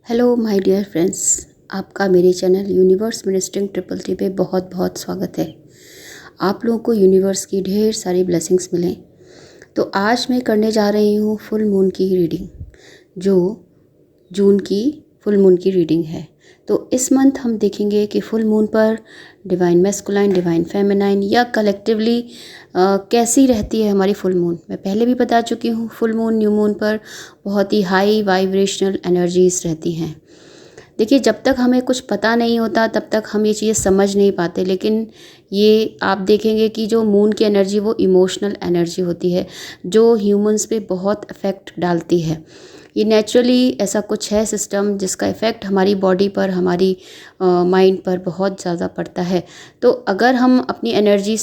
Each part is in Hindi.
हेलो माय डियर फ्रेंड्स, आपका मेरे चैनल यूनिवर्स मिनिस्टरिंग 333 पे बहुत बहुत स्वागत है। आप लोगों को यूनिवर्स की ढेर सारी ब्लेसिंग्स मिलें। तो आज मैं करने जा रही हूँ फुल मून की रीडिंग, जो जून की फुल मून की रीडिंग है। तो इस मंथ हम देखेंगे कि फुल मून पर डिवाइन मैस्कुलाइन, डिवाइन फेमिनाइन या कलेक्टिवली कैसी रहती है हमारी फुल मून। मैं पहले भी बता चुकी हूँ, फुल मून न्यू मून पर बहुत ही हाई वाइब्रेशनल एनर्जीज रहती हैं। देखिए, जब तक हमें कुछ पता नहीं होता तब तक हम ये चीज़ें समझ नहीं पाते, लेकिन ये आप देखेंगे कि जो मून की एनर्जी वो इमोशनल एनर्जी होती है, जो ह्यूमंस पे बहुत इफ़ेक्ट डालती है। ये नेचुरली ऐसा कुछ है सिस्टम जिसका इफ़ेक्ट हमारी बॉडी पर, हमारी माइंड पर बहुत ज़्यादा पड़ता है। तो अगर हम अपनी एनर्जी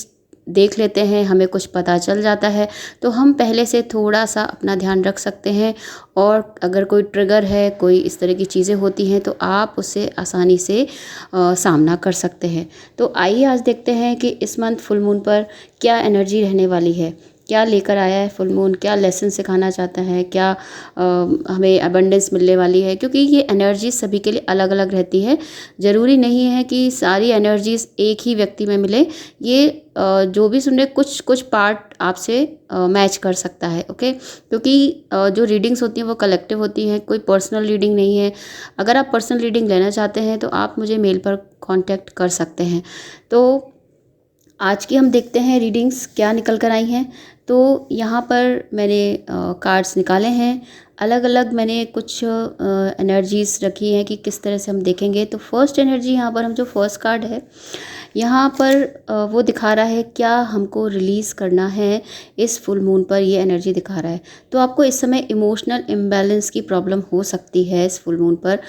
देख लेते हैं, हमें कुछ पता चल जाता है, तो हम पहले से थोड़ा सा अपना ध्यान रख सकते हैं। और अगर कोई ट्रिगर है, कोई इस तरह की चीज़ें होती हैं, तो आप उससे आसानी से सामना कर सकते हैं। तो आइए आज देखते हैं कि इस मंथ फुल मून पर क्या एनर्जी रहने वाली है, क्या लेकर आया है फुल मून, क्या लेसन सिखाना चाहता है, क्या हमें अबंडेंस मिलने वाली है। क्योंकि ये एनर्जी सभी के लिए अलग अलग रहती है। ज़रूरी नहीं है कि सारी एनर्जीज एक ही व्यक्ति में मिले। ये जो भी सुन रहे, कुछ कुछ पार्ट आपसे मैच कर सकता है। ओके, क्योंकि जो रीडिंग्स होती हैं वो कलेक्टिव होती हैं, कोई पर्सनल रीडिंग नहीं है। अगर आप पर्सनल रीडिंग लेना चाहते हैं तो आप मुझे मेल पर कांटेक्ट कर सकते हैं। तो आज की हम देखते हैं रीडिंग्स क्या निकल कर आई हैं। तो यहाँ पर मैंने कार्ड्स निकाले हैं, अलग अलग मैंने कुछ एनर्जीज रखी हैं कि किस तरह से हम देखेंगे। तो फर्स्ट एनर्जी यहाँ पर हम जो फर्स्ट कार्ड है यहाँ पर वो दिखा रहा है क्या हमको रिलीज़ करना है इस फुल मून पर, ये एनर्जी दिखा रहा है। तो आपको इस समय इमोशनल इम्बैलेंस की प्रॉब्लम हो सकती है इस फुल मून पर।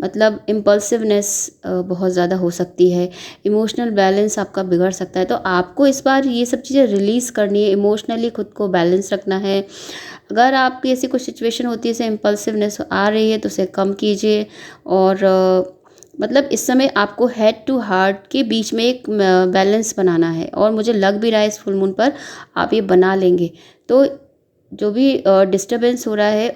मतलब इम्पल्सिवनेस बहुत ज़्यादा हो सकती है, इमोशनल बैलेंस आपका बिगड़ सकता है। तो आपको इस बार ये सब चीज़ें रिलीज़ करनी है, इमोशनली खुद को बैलेंस रखना है। अगर आपकी ऐसी कुछ सिचुएशन होती है, जैसे इम्पल्सिवनेस आ रही है, तो उसे कम कीजिए। और मतलब इस समय आपको हेड टू हार्ट के बीच में एक बैलेंस बनाना है, और मुझे लग भी रहा है इस फुल मून पर आप ये बना लेंगे। तो जो भी डिस्टर्बेंस हो रहा है,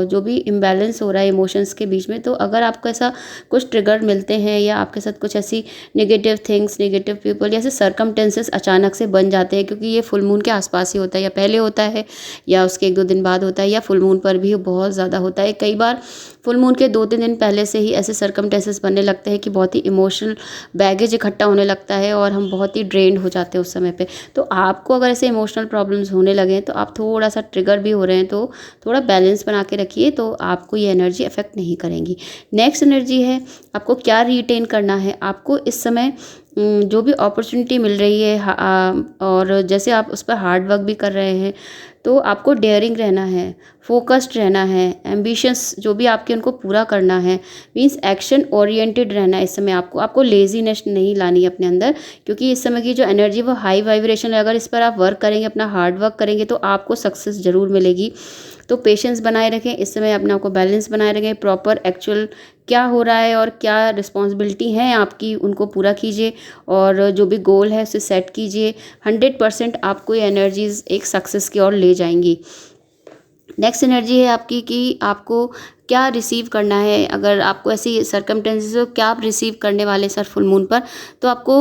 जो भी इम्बैलेंस हो रहा है इमोशंस के बीच में, तो अगर आपको ऐसा कुछ ट्रिगर मिलते हैं या आपके साथ कुछ ऐसी नेगेटिव थिंग्स, नेगेटिव पीपल या ऐसे सर्कमटेंसेस अचानक से बन जाते हैं, क्योंकि ये फुल मून के आसपास ही होता है, या पहले होता है या उसके 1-2 दिन बाद होता है, या फुल मून पर भी बहुत ज़्यादा होता है। कई बार फुल मून के 2-3 दिन पहले से ही ऐसे सर्कमटेंसेस बनने लगते हैं कि बहुत ही इमोशनल बैगेज इकट्ठा होने लगता है और हम बहुत ही ड्रेन्ड हो जाते हैं उस समय पे। तो आपको अगर ऐसे इमोशनल प्रॉब्लम्स होने लगे तो आप थोड़ा सा ट्रिगर भी हो रहे हैं, तो थोड़ा बैलेंस बना के रखिए, तो आपको ये एनर्जी अफेक्ट नहीं करेंगी। नेक्स्ट एनर्जी है, आपको क्या रिटेन करना है। आपको इस समय जो भी अपॉर्चुनिटी मिल रही है, और जैसे आप उस पर हार्ड वर्क भी कर रहे हैं, तो आपको डेयरिंग रहना है, फोकस्ड रहना है, एम्बिशंस जो भी आपके उनको पूरा करना है। मींस एक्शन ओरिएंटेड रहना है इस समय। आपको लेजीनेस नहीं लानी है अपने अंदर, क्योंकि इस समय की जो एनर्जी वो हाई वाइब्रेशन है। अगर इस पर आप वर्क करेंगे, अपना हार्ड वर्क करेंगे, तो आपको सक्सेस ज़रूर मिलेगी। तो पेशेंस बनाए रखें इस समय, अपने आप को बैलेंस बनाए रखें। प्रॉपर एक्चुअल क्या हो रहा है और क्या रिस्पॉन्सिबिलिटी हैं आपकी, उनको पूरा कीजिए, और जो भी गोल है उसे सेट कीजिए। 100% आपको ये एनर्जीज एक सक्सेस की ओर ले जाएंगी। नेक्स्ट एनर्जी है आपकी कि आपको क्या रिसीव करना है। अगर आपको ऐसी सर्कमटेंसेस हो, क्या आप रिसीव करने वाले सर फुल मून पर, तो आपको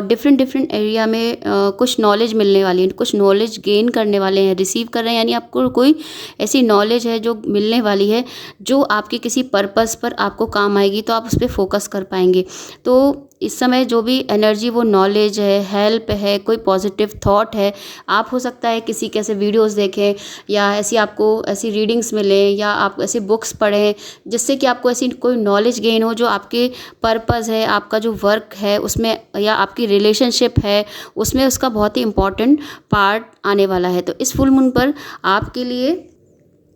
डिफरेंट डिफरेंट एरिया में कुछ नॉलेज मिलने वाली है, कुछ नॉलेज गेन करने वाले हैं। रिसीव कर रहे हैं यानी आपको कोई ऐसी नॉलेज है जो मिलने वाली है, जो आपके किसी पर्पस पर आपको काम आएगी, तो आप उस पर फोकस कर पाएंगे। तो इस समय जो भी एनर्जी, वो नॉलेज है, हेल्प है, कोई पॉजिटिव थॉट है। आप हो सकता है किसी के ऐसे वीडियोज़ देखें, या ऐसी आपको ऐसी रीडिंग्स मिलें, या आप ऐसे बुक्स पढ़ें जिससे कि आपको ऐसी कोई नॉलेज गेन हो जो आपके पर्पस है, आपका जो वर्क है उसमें, या आपकी रिलेशनशिप है उसमें, उसका बहुत ही इम्पॉर्टेंट पार्ट आने वाला है। तो इस फुल मून पर आपके लिए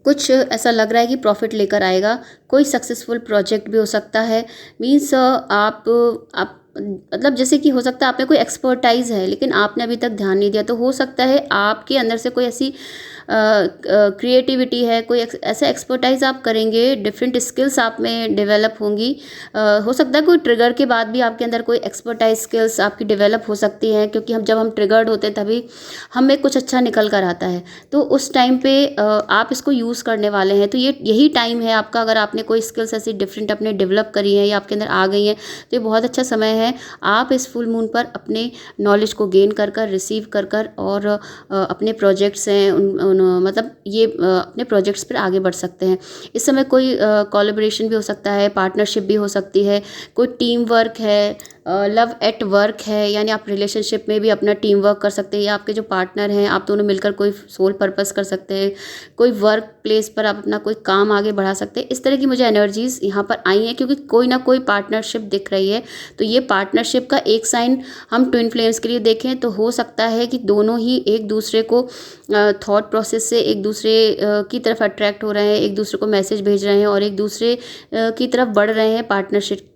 कुछ ऐसा लग रहा है कि प्रॉफिट लेकर आएगा। कोई सक्सेसफुल प्रोजेक्ट भी हो सकता है। मीन्स आप मतलब जैसे कि हो सकता है आप में कोई एक्सपर्टाइज़ है लेकिन आपने अभी तक ध्यान नहीं दिया, तो हो सकता है आपके अंदर से कोई ऐसी क्रिएटिविटी है, कोई ऐसा एक्सपर्टाइज आप करेंगे, डिफरेंट स्किल्स आप में डेवलप होंगी। हो सकता है कोई ट्रिगर के बाद भी आपके अंदर कोई एक्सपर्टाइज स्किल्स आपकी डेवलप हो सकती हैं, क्योंकि जब हम ट्रिगर्ड होते हैं तभी हमें कुछ अच्छा निकल कर आता है। तो उस टाइम पे आप इसको यूज़ करने वाले हैं, तो यही टाइम है आपका। अगर आपने कोई स्किल्स ऐसी डिफरेंट अपने डेवलप करी हैं या आपके अंदर आ गई हैं, तो ये बहुत अच्छा समय है। आप इस फुल मून पर अपने नॉलेज को गेन कर रिसीव कर और अपने प्रोजेक्ट्स हैं मतलब ये अपने प्रोजेक्ट्स पर आगे बढ़ सकते हैं। इस समय कोई कोलैबोरेशन भी हो सकता है, पार्टनरशिप भी हो सकती है, कोई टीम वर्क है, लव एट वर्क है, यानी आप रिलेशनशिप में भी अपना टीम वर्क कर सकते हैं, या आपके जो पार्टनर हैं आप दोनों मिलकर कोई सोल पर्पस कर सकते हैं, कोई वर्क प्लेस पर आप अपना कोई काम आगे बढ़ा सकते हैं। इस तरह की मुझे एनर्जीज़ यहाँ पर आई हैं, क्योंकि कोई ना कोई पार्टनरशिप दिख रही है। तो ये पार्टनरशिप का एक साइन हम ट्विन फ्लेम्स के लिए देखें तो हो सकता है कि दोनों ही एक दूसरे को थॉट प्रोसेस से एक दूसरे की तरफ अट्रैक्ट हो रहे हैं, एक दूसरे को मैसेज भेज रहे हैं और एक दूसरे की तरफ बढ़ रहे हैं, पार्टनरशिप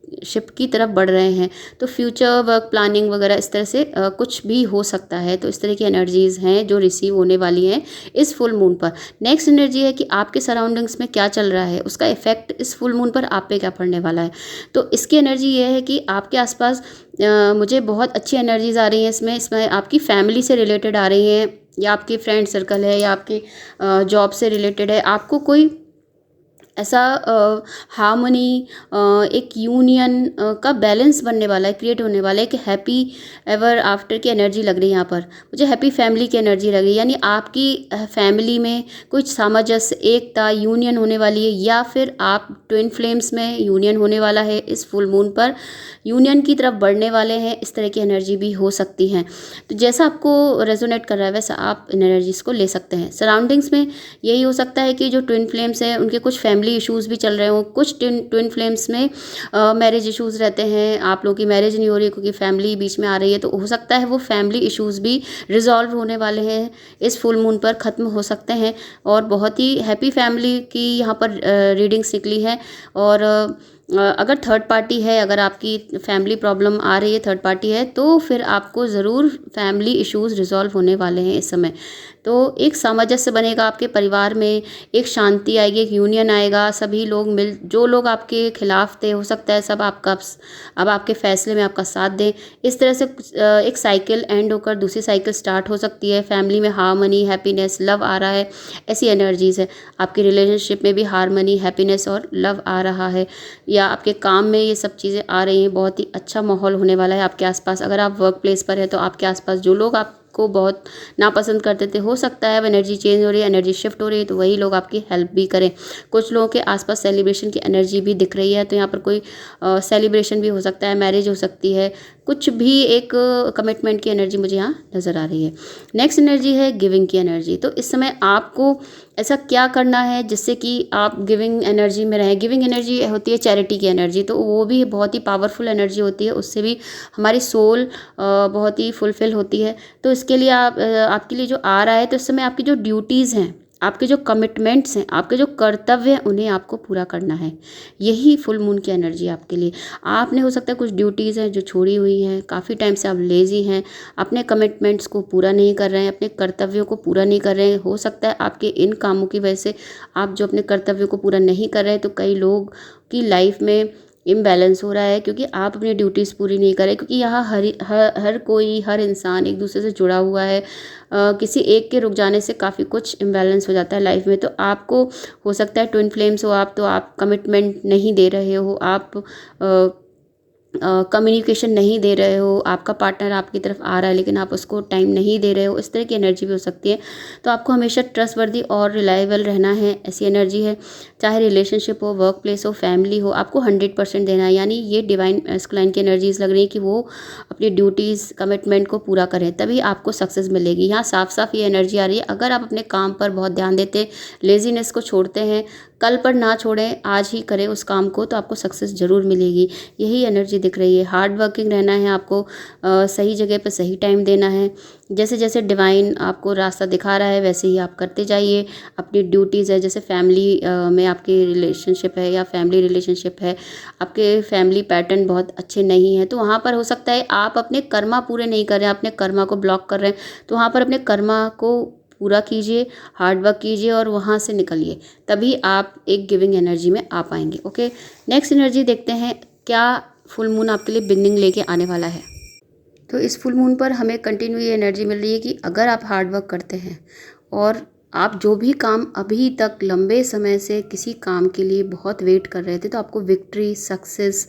की तरफ बढ़ रहे हैं। तो फ्यूचर वर्क प्लानिंग वगैरह इस तरह से कुछ भी हो सकता है। तो इस तरह की एनर्जीज़ हैं जो रिसीव होने वाली हैं इस फुल मून पर। नेक्स्ट एनर्जी है कि आपके सराउंडिंग्स में क्या चल रहा है, उसका इफेक्ट इस फुल मून पर आप पे क्या पड़ने वाला है। तो इसकी एनर्जी ये है कि आपके आसपास मुझे बहुत अच्छी एनर्जीज़ आ रही हैं इसमें आपकी फैमिली से रिलेटेड आ रही हैं, या आपके फ्रेंड सर्कल है, या आपके जॉब से रिलेटेड है। आपको कोई ऐसा हार्मनी, एक यूनियन का बैलेंस बनने वाला है, क्रिएट होने वाला है कि हैप्पी एवर आफ्टर की एनर्जी लग रही है यहाँ पर। मुझे हैप्पी फैमिली की एनर्जी लग रही है, यानी आपकी फैमिली में कुछ सामंजस्य, एकता, यूनियन होने वाली है, या फिर आप ट्विन फ्लेम्स में यूनियन होने वाला है इस फुल मून पर, यूनियन की तरफ बढ़ने वाले हैं। इस तरह की एनर्जी भी हो सकती हैं। तो जैसा आपको रेजोनेट कर रहा है वैसा आप इन एनर्जीज़ को ले सकते हैं। सराउंडिंग्स में यही हो सकता है कि जो ट्विन फ्लेम्स हैं उनके कुछ फैमिली इश्यूज़ भी चल रहे हों, कुछ ट्विन फ्लेम्स में मैरिज इश्यूज़ रहते हैं, आप लोगों की मैरिज नहीं हो रही क्योंकि फैमिली बीच में आ रही है, तो हो सकता है वो फैमिली इश्यूज़ भी रिजॉल्व होने वाले हैं इस फुल मून पर, ख़त्म हो सकते हैं। और बहुत ही हैप्पी फैमिली की यहाँ पर रीडिंग्स निकली है। और अगर थर्ड पार्टी है, अगर आपकी फैमिली प्रॉब्लम आ रही है, थर्ड पार्टी है, तो फिर आपको ज़रूर फैमिली इश्यूज़ रिजॉल्व होने वाले हैं इस समय। तो एक सामंजस्य बनेगा आपके परिवार में, एक शांति आएगी, एक यूनियन आएगा, सभी लोग जो लोग आपके खिलाफ थे, हो सकता है सब अब आपके फैसले में आपका साथ दें। इस तरह से एक साइकिल एंड होकर दूसरी साइकिल स्टार्ट हो सकती है। फैमिली में हार्मनी, हैप्पीनेस, लव आ रहा है, ऐसी एनर्जीज़ है। आपकी रिलेशनशिप में भी हार्मनी, हैप्पीनेस और लव आ रहा है, या आपके काम में ये सब चीज़ें आ रही हैं। बहुत ही अच्छा माहौल होने वाला है आपके आसपास। अगर आप वर्क प्लेस पर हैं तो आपके आसपास जो लोग आपको बहुत नापसंद करते थे, हो सकता है अब एनर्जी चेंज हो रही है, एनर्जी शिफ्ट हो रही है, तो वही लोग आपकी हेल्प भी करें। कुछ लोगों के आसपास सेलिब्रेशन की एनर्जी भी दिख रही है, तो यहाँ पर कोई सेलिब्रेशन भी हो सकता है, मैरिज हो सकती है, कुछ भी एक कमिटमेंट की एनर्जी मुझे यहाँ नज़र आ रही है। नेक्स्ट एनर्जी है गिविंग की एनर्जी। तो इस समय आपको ऐसा क्या करना है जिससे कि आप गिविंग एनर्जी में रहें। गिविंग एनर्जी होती है चैरिटी की एनर्जी, तो वो भी बहुत ही पावरफुल एनर्जी होती है, उससे भी हमारी सोल बहुत ही फुलफिल होती है। तो इसके लिए आपके लिए जो आ रहा है, तो इस समय आपकी जो ड्यूटीज़ हैं, आपके जो कमिटमेंट्स हैं, आपके जो कर्तव्य हैं, उन्हें आपको पूरा करना है। यही फुल मून की एनर्जी आपके लिए। आपने हो सकता है कुछ ड्यूटीज़ हैं जो छोड़ी हुई हैं, काफ़ी टाइम से आप लेज़ी हैं, अपने कमिटमेंट्स को पूरा नहीं कर रहे हैं, अपने कर्तव्यों को पूरा नहीं कर रहे हैं। हो सकता है आपके इन कामों की वजह से आप जो अपने कर्तव्यों को पूरा नहीं कर रहे हैं, तो कई लोग की लाइफ में इम्बैलेंस हो रहा है, क्योंकि आप अपनी ड्यूटीज़ पूरी नहीं करें। क्योंकि यहाँ हर कोई, हर इंसान एक दूसरे से जुड़ा हुआ है। किसी एक के रुक जाने से काफ़ी कुछ इम्बैलेंस हो जाता है लाइफ में। तो आपको हो सकता है ट्विन फ्लेम्स हो आप, तो आप कमिटमेंट नहीं दे रहे हो, आप कम्युनिकेशन नहीं दे रहे हो, आपका पार्टनर आपकी तरफ आ रहा है लेकिन आप उसको टाइम नहीं दे रहे हो, इस तरह की एनर्जी भी हो सकती है। तो आपको हमेशा ट्रस्टवर्दी और रिलायबल रहना है, ऐसी एनर्जी है। चाहे रिलेशनशिप हो, वर्क प्लेस हो, फैमिली हो, आपको 100% देना है। यानी ये डिवाइन मैस्कुलाइन की एनर्जीज लग रही है कि वो अपनी ड्यूटीज़, कमिटमेंट को पूरा करें, तभी आपको सक्सेस मिलेगी। यहाँ साफ साफ ये एनर्जी आ रही है। अगर आप अपने काम पर बहुत ध्यान देते, लेजीनेस को छोड़ते हैं, कल पर ना छोड़ें, आज ही करें उस काम को, तो आपको सक्सेस ज़रूर मिलेगी। यही एनर्जी दिख रही है। हार्ड वर्किंग रहना है आपको, सही जगह पर सही टाइम देना है। जैसे जैसे डिवाइन आपको रास्ता दिखा रहा है वैसे ही आप करते जाइए। अपनी ड्यूटीज़ है, जैसे फैमिली में आपकी रिलेशनशिप है या फैमिली रिलेशनशिप है, आपके फैमिली पैटर्न बहुत अच्छे नहीं हैं, तो वहाँ पर हो सकता है आप अपने कर्मा पूरे नहीं कर रहे हैं, अपने कर्मा को ब्लॉक कर रहे हैं, तो वहाँ पर अपने कर्मा को पूरा कीजिए, हार्ड वर्क कीजिए और वहाँ से निकलिए, तभी आप एक गिविंग एनर्जी में आ पाएंगे। ओके, नेक्स्ट एनर्जी देखते हैं, क्या फुल मून आपके लिए बिगनिंग लेके आने वाला है। तो इस फुल मून पर हमें कंटिन्यू ये एनर्जी मिल रही है कि अगर आप हार्ड वर्क करते हैं और आप जो भी काम अभी तक लंबे समय से किसी काम के लिए बहुत वेट कर रहे थे, तो आपको विक्ट्री, सक्सेस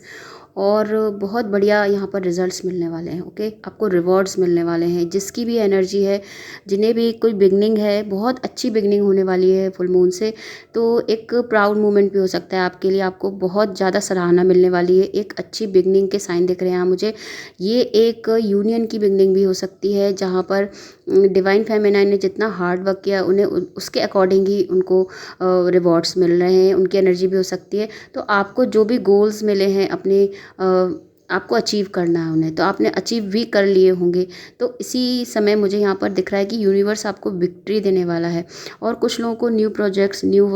और बहुत बढ़िया यहाँ पर रिजल्ट्स मिलने वाले हैं। ओके, आपको रिवॉर्ड्स मिलने वाले हैं। जिसकी भी एनर्जी है, जिन्हें भी कोई बिगनिंग है, बहुत अच्छी बिगनिंग होने वाली है फुल मून से, तो एक प्राउड मोमेंट भी हो सकता है आपके लिए। आपको बहुत ज़्यादा सराहना मिलने वाली है। एक अच्छी बिगनिंग के साइन दिख रहे हैं मुझे। ये एक यूनियन की बिगनिंग भी हो सकती है, जहाँ पर डिवाइन फेमिनाइन ने जितना हार्ड वर्क किया उन्हें उसके अकॉर्डिंग ही उनको रिवॉर्ड्स मिल रहे हैं। उनकी एनर्जी भी हो सकती है। तो आपको जो भी गोल्स मिले हैं अपने, आपको अचीव करना है उन्हें, तो आपने अचीव भी कर लिए होंगे। तो इसी समय मुझे यहाँ पर दिख रहा है कि यूनिवर्स आपको विक्ट्री देने वाला है। और कुछ लोगों को न्यू प्रोजेक्ट्स, न्यू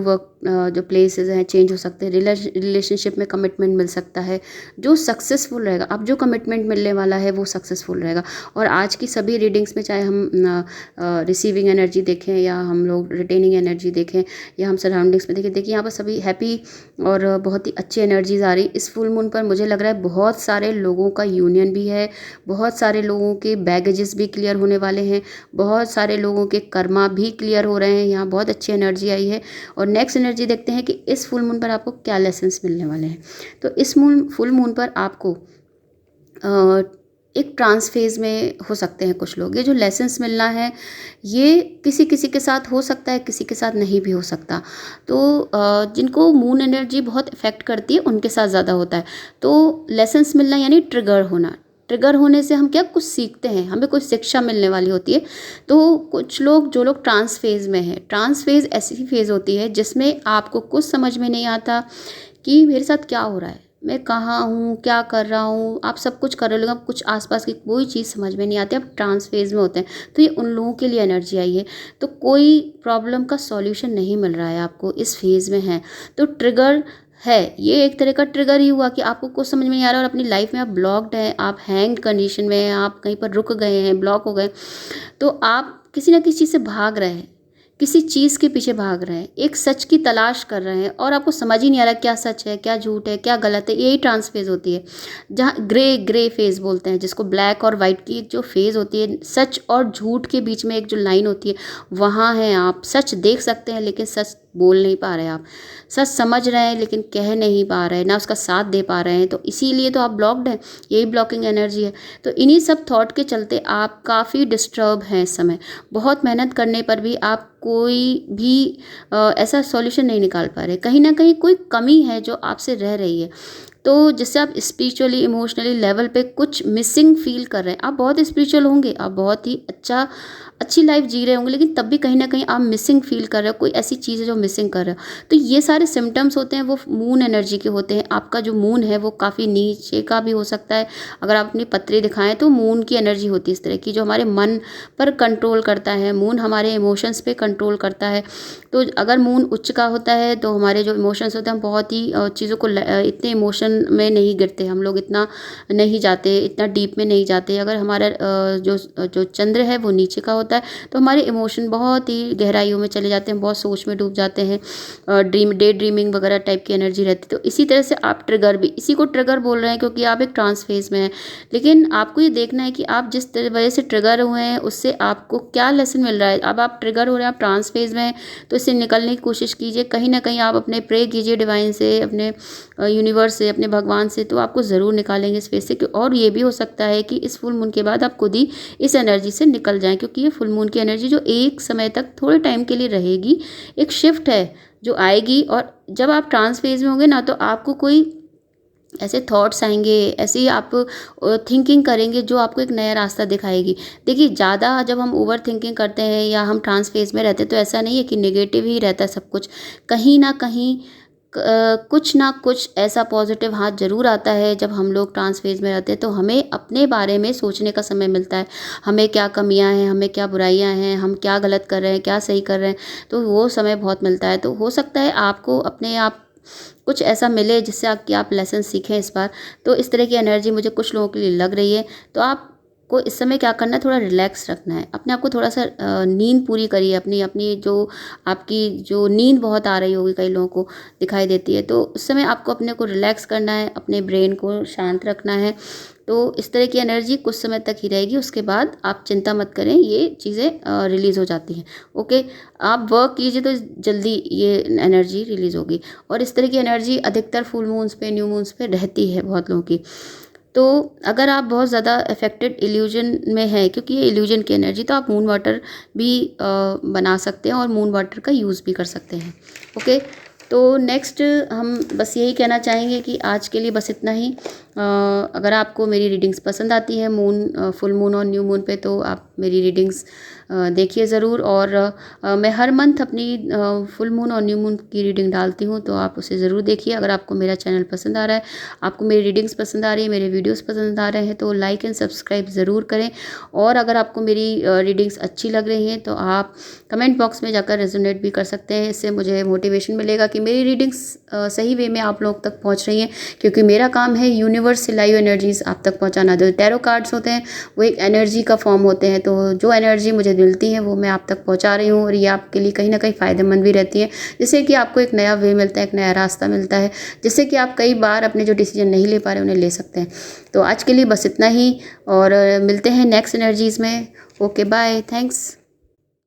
वर्क जो प्लेसेस हैं चेंज हो सकते हैं। रिलेशनशिप में कमिटमेंट मिल सकता है जो सक्सेसफुल रहेगा। अब जो कमिटमेंट मिलने वाला है वो सक्सेसफुल रहेगा। और आज की सभी रीडिंग्स में, चाहे हम रिसीविंग एनर्जी देखें या हम लोग रिटेनिंग एनर्जी देखें या हम सराउंडिंग्स में देखिए यहाँ पर सभी हैप्पी और बहुत ही अच्छी एनर्जीज आ रही। इस फुल मून पर मुझे लग रहा है बहुत सारे लोगों का यूनियन भी है, बहुत सारे लोगों के बैगेजेस भी क्लियर होने वाले हैं, बहुत सारे लोगों के कर्मा भी क्लियर हो रहे हैं। यहाँ बहुत अच्छी एनर्जी आई है। और नेक्स्ट एनर्जी देखते हैं कि इस फुल मून पर आपको क्या लेसन्स मिलने वाले हैं। तो इस फुल मून पर आपको एक ट्रांस फेज में हो सकते हैं कुछ लोग। ये जो लेसन्स मिलना है ये किसी किसी के साथ हो सकता है, किसी के साथ नहीं भी हो सकता। तो जिनको मून एनर्जी बहुत इफेक्ट करती है उनके साथ ज़्यादा होता है। तो लेसन्स मिलना यानी ट्रिगर होना। ट्रिगर होने से हम क्या कुछ सीखते हैं, हमें कुछ शिक्षा मिलने वाली होती है। तो कुछ लोग, जो लोग ट्रांस फेज में हैं, ट्रांस फेज ऐसी फेज होती है जिसमें आपको कुछ समझ में नहीं आता कि मेरे साथ क्या हो रहा है, मैं कहाँ हूँ, क्या कर रहा हूँ। आप सब कुछ कर रहे हो लेकिन आप कुछ आसपास की कोई चीज़ समझ में नहीं आती, आप ट्रांस फेज में होते हैं। तो ये उन लोगों के लिए एनर्जी आई है। तो कोई प्रॉब्लम का सॉल्यूशन नहीं मिल रहा है आपको, इस फेज में है, तो ट्रिगर है। ये एक तरह का ट्रिगर ही हुआ कि आपको कुछ समझ में नहीं आ रहा और अपनी लाइफ में आप ब्लॉक्ड हैं, आप हैंग कंडीशन में हैं, आप कहीं पर रुक गए हैं, ब्लॉक हो गए। तो आप किसी ना किसी चीज़ से भाग रहे हैं, किसी चीज़ के पीछे भाग रहे हैं, एक सच की तलाश कर रहे हैं और आपको समझ ही नहीं आ रहा क्या सच है, क्या झूठ है, क्या गलत है। यही ट्रांस फेज होती है, जहाँ ग्रे फेज बोलते हैं जिसको। ब्लैक और वाइट की जो फेज होती है, सच और झूठ के बीच में एक जो लाइन होती है, वहाँ हैं आप। सच देख सकते हैं लेकिन सच बोल नहीं पा रहे आप, सच समझ रहे हैं लेकिन कह नहीं पा रहे, ना उसका साथ दे पा रहे हैं। तो इसीलिए तो आप ब्लॉक्ड हैं, यही ब्लॉकिंग एनर्जी है। तो इन्हीं सब थॉट के चलते आप काफ़ी डिस्टर्ब हैं इस समय। बहुत मेहनत करने पर भी आप कोई भी ऐसा सॉल्यूशन नहीं निकाल पा रहे। कहीं ना कहीं कोई कमी है जो आपसे रह रही है, तो जिससे आप स्पिरिचुअली, इमोशनली लेवल पे कुछ मिसिंग फील कर रहे हैं। आप बहुत स्पिरिचुअल होंगे, आप बहुत ही अच्छी लाइफ जी रहे होंगे, लेकिन तब भी कहीं ना कहीं आप मिसिंग फील कर रहे हो, कोई ऐसी चीज़ है जो मिसिंग कर रहे हो। तो ये सारे सिम्टम्स होते हैं वो मून एनर्जी के होते हैं। आपका जो मून है वो काफ़ी नीचे का भी हो सकता है। अगर आप अपनी पत्री दिखाएं तो मून की एनर्जी होती है इस तरह की, जो हमारे मन पर कंट्रोल करता है। मून हमारे इमोशंस पे कंट्रोल करता है। तो अगर मून उच्च का होता है तो हमारे जो इमोशंस होते हैं, हम बहुत ही चीज़ों को इतने इमोशन में नहीं गिरते, हम लोग इतना नहीं जाते, इतना डीप में नहीं जाते। अगर हमारा जो चंद्र है वो नीचे का होता है तो हमारे इमोशन बहुत ही गहराइयों में चले जाते हैं, बहुत सोच में डूब जाते हैं, डे ड्रीमिंग वगैरह टाइप की एनर्जी रहती है। तो इसी तरह से आप ट्रिगर भी, इसी को ट्रिगर बोल रहे हैं क्योंकि आप एक ट्रांस फेज में हैं। लेकिन आपको ये देखना है कि आप जिस वजह से ट्रिगर हुए हैं उससे आपको क्या लेसन मिल रहा है। अब आप ट्रिगर हो रहे हैं, आप ट्रांस फेज में हैं, तो इससे निकलने की कोशिश कीजिए। कहीं ना कहीं आप अपने प्रे कीजिए डिवाइन से, अपने यूनिवर्स से, अपने भगवान से, तो आपको ज़रूर निकालेंगे इस फेज से। और ये भी हो सकता है कि इस फुल मून के बाद आप खुद ही इस एनर्जी से निकल जाएं, क्योंकि ये फुल मून की एनर्जी जो एक समय तक, थोड़े टाइम के लिए रहेगी, एक शिफ्ट है जो आएगी। और जब आप ट्रांस फेज में होंगे ना, तो आपको कोई ऐसे थॉट्स आएंगे, ऐसे ही आप थिंकिंग करेंगे जो आपको एक नया रास्ता दिखाएगी। देखिए, ज़्यादा जब हम ओवर थिंकिंग करते हैं या हम ट्रांस फेज में रहते हैं तो ऐसा नहीं है कि नेगेटिव ही रहता है सब कुछ। कहीं ना कहीं कुछ ना कुछ ऐसा पॉजिटिव हाथ ज़रूर आता है। जब हम लोग ट्रांस फेज में रहते हैं तो हमें अपने बारे में सोचने का समय मिलता है। हमें क्या कमियां हैं, हमें क्या बुराइयां हैं, हम क्या गलत कर रहे हैं, क्या सही कर रहे हैं, तो वो समय बहुत मिलता है। तो हो सकता है आपको अपने आप कुछ ऐसा मिले जिससे कि आप लेसन सीखें इस बार। तो इस तरह की एनर्जी मुझे कुछ लोगों के लिए लग रही है। तो आपको इस समय क्या करना है, थोड़ा रिलैक्स रखना है अपने आप को, थोड़ा सा नींद पूरी करिए अपनी अपनी जो आपकी जो नींद बहुत आ रही होगी, कई लोगों को दिखाई देती है, तो उस समय आपको अपने को रिलैक्स करना है, अपने ब्रेन को शांत रखना है। तो इस तरह की एनर्जी कुछ समय तक ही रहेगी, उसके बाद आप चिंता मत करें, ये चीज़ें रिलीज़ हो जाती हैं। ओके, आप वर्क कीजिए तो जल्दी ये एनर्जी रिलीज़ होगी। और इस तरह की एनर्जी अधिकतर फुल मून्स पे, न्यू मून्स पे रहती है बहुत लोगों की। तो अगर आप बहुत ज़्यादा अफेक्टेड इल्यूजन में हैं, क्योंकि ये इल्यूजन की एनर्जी, तो आप मून वाटर भी बना सकते हैं और मून वाटर का यूज़ भी कर सकते हैं। ओके, तो नेक्स्ट हम बस यही कहना चाहेंगे कि आज के लिए बस इतना ही। अगर आपको मेरी रीडिंग्स पसंद आती हैं मून, फुल मून और न्यू मून पे, तो आप मेरी रीडिंग्स देखिए ज़रूर। और मैं हर मंथ अपनी फुल मून और न्यू मून की रीडिंग डालती हूँ, तो आप उसे ज़रूर देखिए। अगर आपको मेरा चैनल पसंद आ रहा है, आपको मेरी रीडिंग्स पसंद आ रही है, मेरे वीडियोस पसंद आ रहे हैं, तो लाइक एंड सब्सक्राइब ज़रूर करें। और अगर आपको मेरी रीडिंग्स अच्छी लग रही हैं तो आप कमेंट बॉक्स में जाकर रेजोनेट भी कर सकते हैं। इससे मुझे मोटिवेशन मिलेगा कि मेरी रीडिंग्स सही वे में आप लोग तक पहुँच रही हैं, क्योंकि मेरा काम है यूनिवर्स से लाइव एनर्जीज़ आप तक पहुँचाना। जो टैरो कार्ड्स होते हैं वो एक एनर्जी का फॉर्म होते हैं, तो जो एनर्जी मुझे मिलती है वो मैं आप तक पहुँचा रही हूँ, और ये आपके लिए कहीं ना कहीं फ़ायदेमंद भी रहती है, जिससे कि आपको एक नया वे मिलता है, एक नया रास्ता मिलता है, जिससे कि आप कई बार अपने जो डिसीजन नहीं ले पा रहे उन्हें ले सकते हैं। तो आज के लिए बस इतना ही, और मिलते हैं नेक्स्ट एनर्जीज़ में। Okay, bye, thanks.